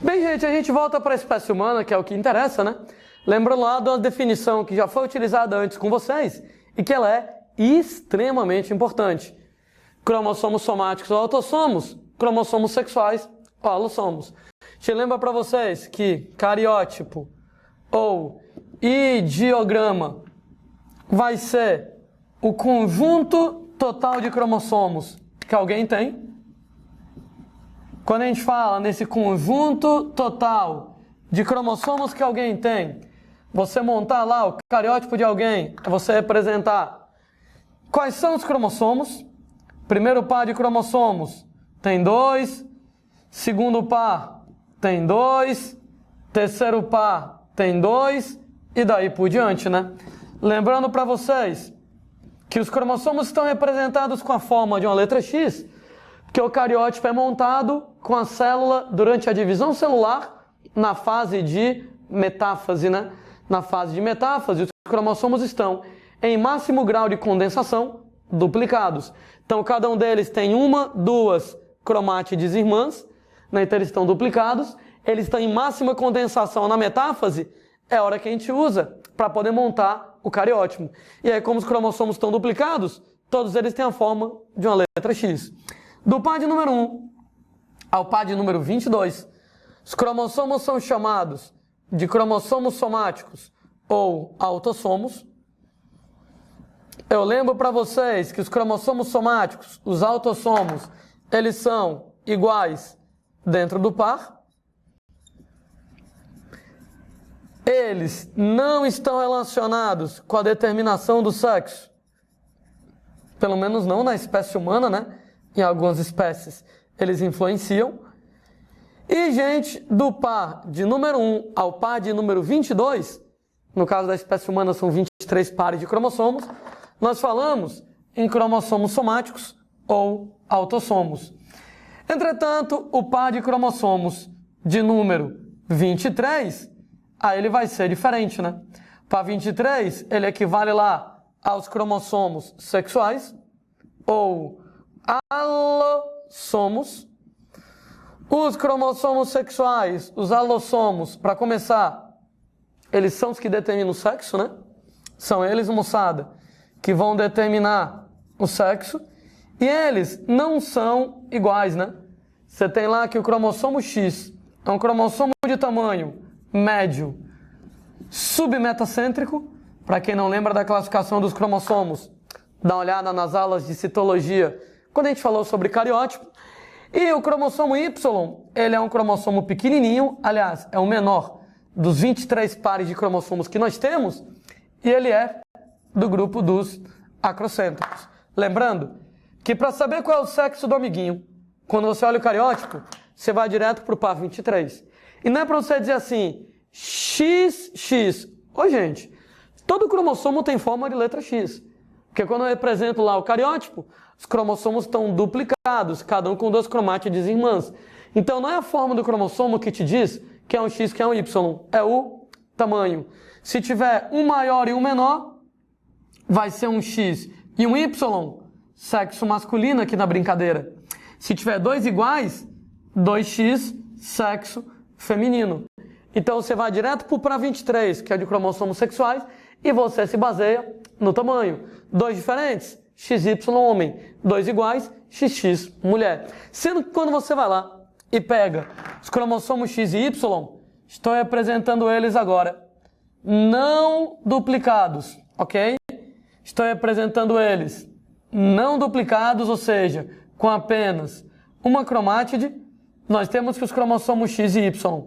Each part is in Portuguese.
Bem, gente, a gente volta para a espécie humana, que é o que interessa, né? Lembrando lá de uma definição que já foi utilizada antes com vocês e que ela é extremamente importante. Cromossomos somáticos ou autossomos, cromossomos sexuais ou alossomos. Te lembra para vocês que cariótipo ou ideograma vai ser o conjunto total de cromossomos que alguém tem. Quando a gente fala nesse conjunto total de cromossomos que alguém tem, você montar lá o cariótipo de alguém, é você representar quais são os cromossomos. Primeiro par de cromossomos tem 2, segundo par tem 2, terceiro par tem 2 e daí por diante, né? Lembrando para vocês que os cromossomos estão representados com a forma de uma letra X, porque o cariótipo é montado com a célula durante a divisão celular na fase de metáfase, né? Na fase de metáfase, os cromossomos estão em máximo grau de condensação, duplicados. Então, cada um deles tem uma, duas cromátides irmãs, né? Então, eles estão duplicados. Eles estão em máxima condensação na metáfase, é a hora que a gente usa para poder montar o cariótipo. E aí, como os cromossomos estão duplicados, todos eles têm a forma de uma letra X. Do par de número 1 ao par de número 22, os cromossomos são chamados de cromossomos somáticos ou autossomos. Eu lembro para vocês que os cromossomos somáticos, os autossomos, eles são iguais dentro do par. Eles não estão relacionados com a determinação do sexo. Pelo menos não na espécie humana, né? Em algumas espécies eles influenciam. E, gente, do par de número 1 ao par de número 22, no caso da espécie humana são 23 pares de cromossomos, nós falamos em cromossomos somáticos ou autossomos. Entretanto, o par de cromossomos de número 23, aí ele vai ser diferente, né? Par 23, ele equivale lá aos cromossomos sexuais ou alossomos. Os cromossomos sexuais, os alossomos, para começar, eles são os que determinam o sexo, né? São eles, moçada, que vão determinar o sexo. E eles não são iguais, né? Você tem lá que o cromossomo X é um cromossomo de tamanho médio submetacêntrico. Para quem não lembra da classificação dos cromossomos, dá uma olhada nas aulas de citologia, quando a gente falou sobre cariótipo. E o cromossomo Y, ele é um cromossomo pequenininho, aliás, é o menor dos 23 pares de cromossomos que nós temos, e ele é do grupo dos acrocêntricos. Lembrando que para saber qual é o sexo do amiguinho, quando você olha o cariótipo, você vai direto para o par 23. E não é para você dizer assim, XX. Ô, gente, todo cromossomo tem forma de letra X. Porque quando eu represento lá o cariótipo, os cromossomos estão duplicados, cada um com 2 cromátides irmãs. Então não é a forma do cromossomo que te diz que é um X, que é um Y, é o tamanho. Se tiver um maior e um menor, vai ser um X e um Y, sexo masculino aqui na brincadeira. Se tiver 2 iguais, 2X, sexo feminino. Então você vai direto para o par 23, que é de cromossomos sexuais, e você se baseia no tamanho. 2 diferentes, XY homem. 2 iguais, XX mulher. Sendo que quando você vai lá e pega os cromossomos X e Y, estou representando eles agora não duplicados, ok? Estou representando eles não duplicados, ou seja, com apenas uma cromátide. Nós temos que os cromossomos X e Y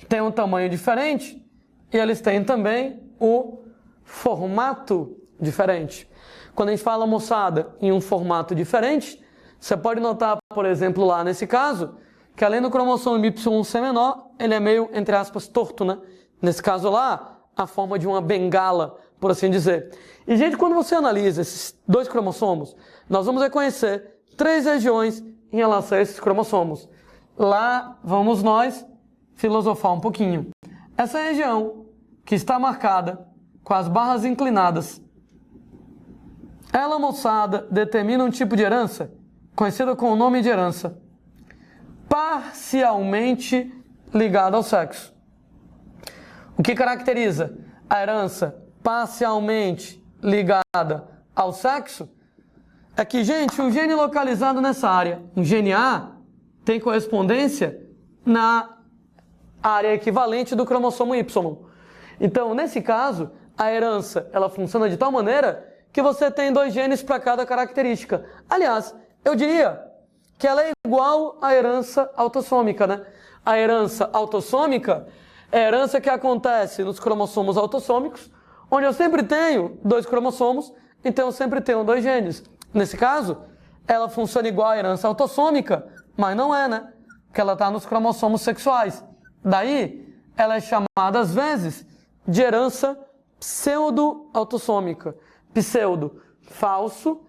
têm um tamanho diferente e eles têm também o formato diferente. Quando a gente fala, moçada, em um formato diferente, você pode notar, por exemplo, lá nesse caso, que além do cromossomo Y ser menor, ele é meio, entre aspas, torto, né? Nesse caso lá, a forma de uma bengala, por assim dizer. E, gente, quando você analisa esses 2 cromossomos, nós vamos reconhecer 3 regiões em relação a esses cromossomos. Lá vamos nós filosofar um pouquinho. Essa região que está marcada com as barras inclinadas, ela, moçada, determina um tipo de herança conhecido com o nome de herança parcialmente ligada ao sexo. O que caracteriza a herança parcialmente ligada ao sexo é que, gente, um gene localizado nessa área, um gene A, tem correspondência na área equivalente do cromossomo Y. Então, nesse caso, a herança ela funciona de tal maneira que você tem 2 genes para cada característica. Aliás, eu diria que ela é igual à herança autossômica, né? A herança autossômica é a herança que acontece nos cromossomos autossômicos, onde eu sempre tenho 2 cromossomos, então eu sempre tenho 2 genes. Nesse caso, ela funciona igual à herança autossômica, mas não é, né? Porque ela está nos cromossomos sexuais. Daí, ela é chamada, às vezes, de herança pseudo-autossômica. Pseudo, falso.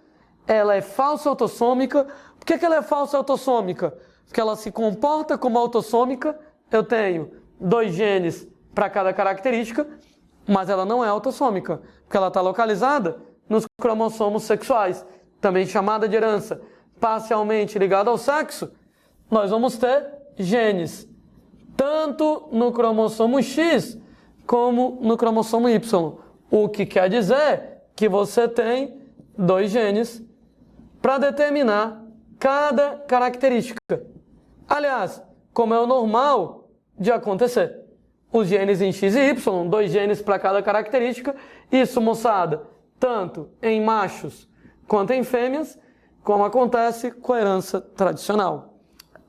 Ela é falsa autossômica. Por que ela é falsa autossômica? Porque ela se comporta como autossômica. Eu tenho 2 genes para cada característica, mas ela não é autossômica, porque ela está localizada nos cromossomos sexuais. Também chamada de herança parcialmente ligada ao sexo, nós vamos ter genes tanto no cromossomo X como no cromossomo Y. O que quer dizer que você tem 2 genes para determinar cada característica. Aliás, como é o normal de acontecer. Os genes em X e Y, 2 genes para cada característica. Isso, moçada, tanto em machos quanto em fêmeas, como acontece com a herança tradicional.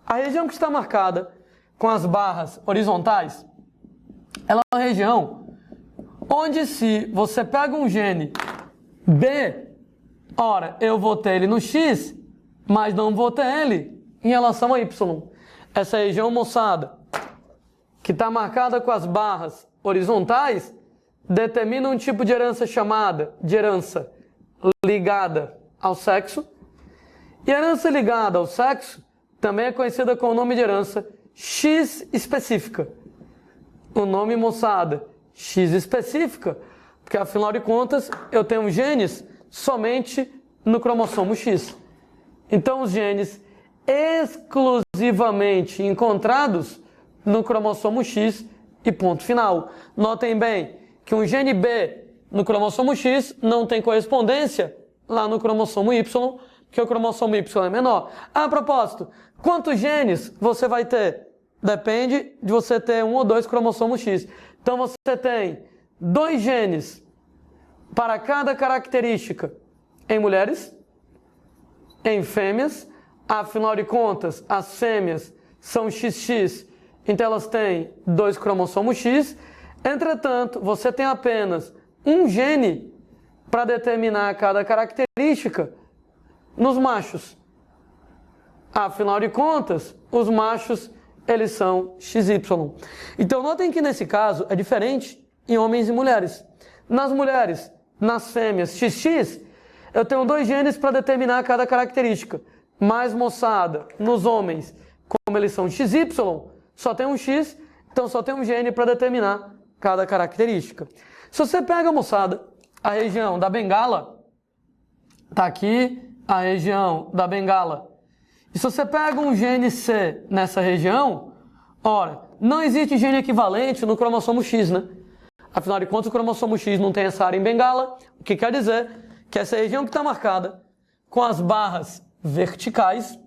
A região que está marcada com as barras horizontais, ela é uma região onde, se você pega um gene B, ora, eu vou ter ele no X, mas não vou ter ele em relação a Y. Essa região, moçada, que está marcada com as barras horizontais, determina um tipo de herança chamada de herança ligada ao sexo. E a herança ligada ao sexo também é conhecida com o nome de herança X específica. O nome, moçada, X específica, porque afinal de contas eu tenho genes somente no cromossomo X. Então os genes exclusivamente encontrados no cromossomo X e ponto final. Notem bem que um gene B no cromossomo X não tem correspondência lá no cromossomo Y, que o cromossomo Y é menor. A propósito, quantos genes você vai ter? Depende de você ter 1 ou 2 cromossomos X. Então você tem 2 genes para cada característica em mulheres, em fêmeas. Afinal de contas, as fêmeas são XX, então elas têm 2 cromossomos X. Entretanto, você tem apenas um gene para determinar cada característica nos machos. Afinal de contas, os machos, eles são XY. Então, notem que nesse caso é diferente em homens e mulheres. Nas mulheres, nas fêmeas XX, eu tenho 2 genes para determinar cada característica. Mas, moçada, nos homens, como eles são XY, só tem um X, então só tem um gene para determinar cada característica. Se você pega, moçada, a região da bengala, tá aqui a região da bengala. E se você pega um gene C nessa região, ora, não existe gene equivalente no cromossomo X, né? Afinal de contas, o cromossomo X não tem essa área em bengala, o que quer dizer que essa região que está marcada com as barras verticais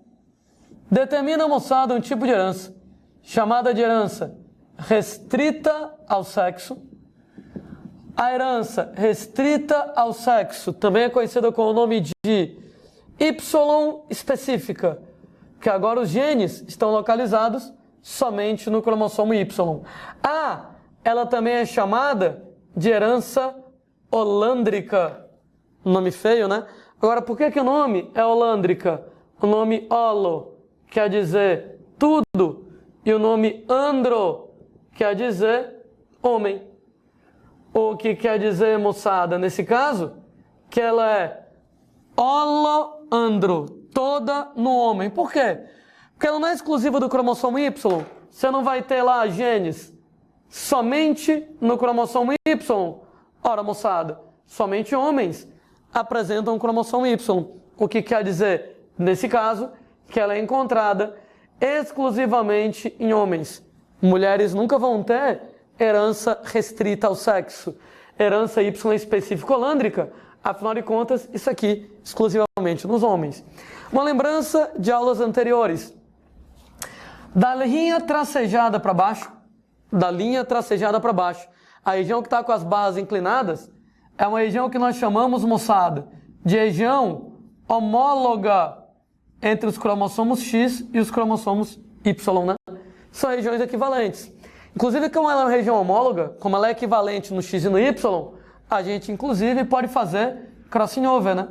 determina, moçada, um tipo de herança chamada de herança restrita ao sexo. A herança restrita ao sexo também é conhecida com o nome de Y específica, que agora os genes estão localizados somente no cromossomo Y. Ela também é chamada de herança holândrica. Nome feio, né? Agora, por que o nome é holândrica? O nome holo quer dizer tudo e o nome andro quer dizer homem. O que quer dizer, moçada, nesse caso, que ela é holoandro, toda no homem. Por quê? Porque ela não é exclusiva do cromossomo Y. Você não vai ter lá genes somente no cromossomo Y. Ora, moçada, somente homens apresentam o cromossomo Y. O que quer dizer, nesse caso, que ela é encontrada exclusivamente em homens. Mulheres nunca vão ter herança restrita ao sexo, herança Y específica holândrica, afinal de contas, isso aqui exclusivamente nos homens. Uma lembrança de aulas anteriores. Da linha tracejada para baixo, a região que está com as barras inclinadas, é uma região que nós chamamos, moçada, de região homóloga entre os cromossomos X e os cromossomos Y, né? São regiões equivalentes. Inclusive, como ela é uma região homóloga, como ela é equivalente no X e no Y, a gente, inclusive, pode fazer crossing over, né?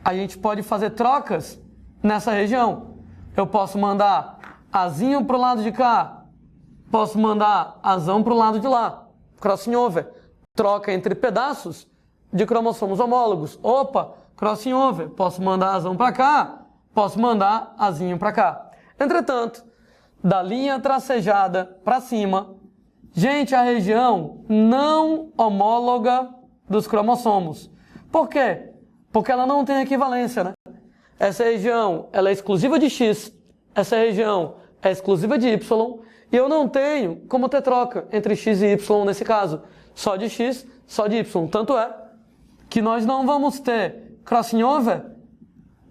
A gente pode fazer trocas nessa região. Eu posso mandar azinho para o lado de cá, posso mandar azão para o lado de lá. Crossing over. Troca entre pedaços de cromossomos homólogos. Opa, crossing over. Posso mandar azão para cá, posso mandar azinho para cá. Entretanto, da linha tracejada para cima, gente, a região não homóloga dos cromossomos. Por quê? Porque ela não tem equivalência, né? Essa região, ela é exclusiva de X, essa região é exclusiva de Y, e eu não tenho como ter troca entre X e Y nesse caso. Só de X, só de Y. Tanto é que nós não vamos ter crossing over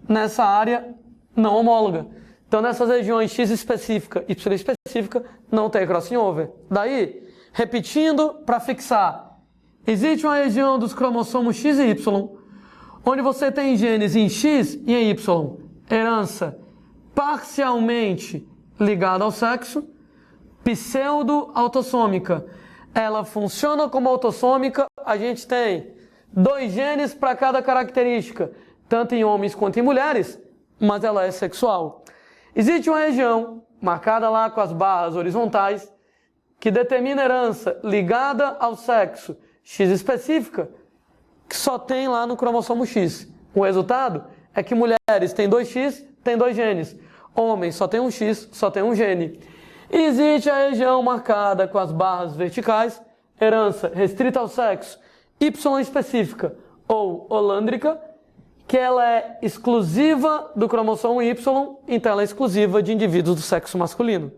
nessa área não homóloga. Então, nessas regiões X específica e Y específica, não tem crossing over. Daí, repetindo para fixar, existe uma região dos cromossomos X e Y, onde você tem genes em X e em Y, herança parcialmente ligada ao sexo, pseudo-autossômica. Ela funciona como autossômica, a gente tem 2 genes para cada característica, tanto em homens quanto em mulheres, mas ela é sexual. Existe uma região, marcada lá com as barras horizontais, que determina herança ligada ao sexo X específica, que só tem lá no cromossomo X. O resultado é que mulheres têm 2X, têm 2 genes. Homens só tem um X, só tem um gene. E existe a região marcada com as barras verticais, herança restrita ao sexo Y específica ou holândrica, que ela é exclusiva do cromossomo Y, então ela é exclusiva de indivíduos do sexo masculino.